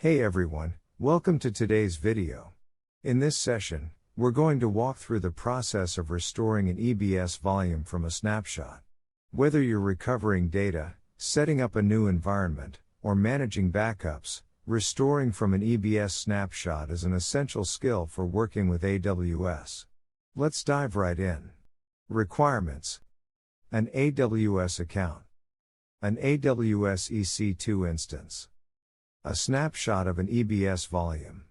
Hey everyone, welcome to today's video. In this session, we're going to walk through the process of restoring an EBS volume from a snapshot. Whether you're recovering data, setting up a new environment, or managing backups, restoring from an EBS snapshot is an essential skill for working with AWS. Let's dive right in. Requirements: an AWS account, an AWS EC2 instance, a snapshot of an EBS volume.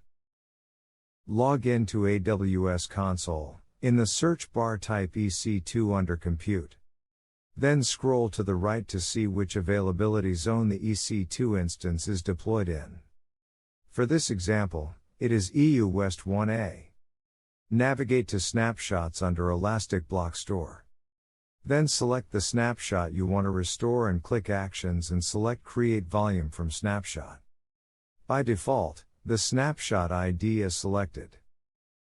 Log in to AWS Console. In the search bar type EC2 under Compute. Then scroll to the right to see which availability zone the EC2 instance is deployed in. For this example, it is EU West 1A. Navigate to Snapshots under Elastic Block Store. Then select the snapshot you want to restore and click Actions and select Create Volume from Snapshot. By default, the Snapshot ID is selected.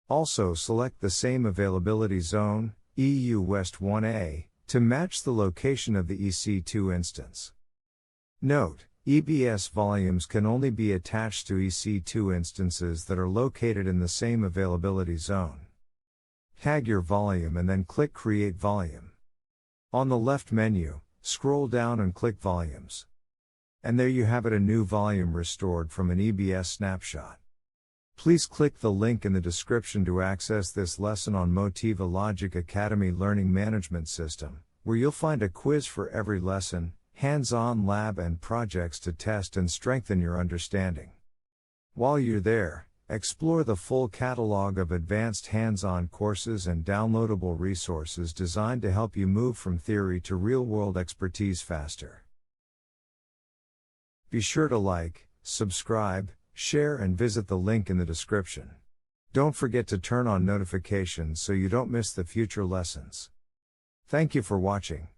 Also select the same availability zone, EU West 1A, to match the location of the EC2 instance. Note, EBS volumes can only be attached to EC2 instances that are located in the same availability zone. Tag your volume and then click Create Volume. On the left menu, scroll down and click Volumes. And there you have it, a new volume restored from an EBS snapshot. Please click the link in the description to access this lesson on Motiva Logic Academy Learning Management System, where you'll find a quiz for every lesson, hands-on lab and projects to test and strengthen your understanding. While you're there, explore the full catalog of advanced hands-on courses and downloadable resources designed to help you move from theory to real-world expertise faster. Be sure to like, subscribe, share and visit the link in the description. Don't forget to turn on notifications so you don't miss the future lessons. Thank you for watching.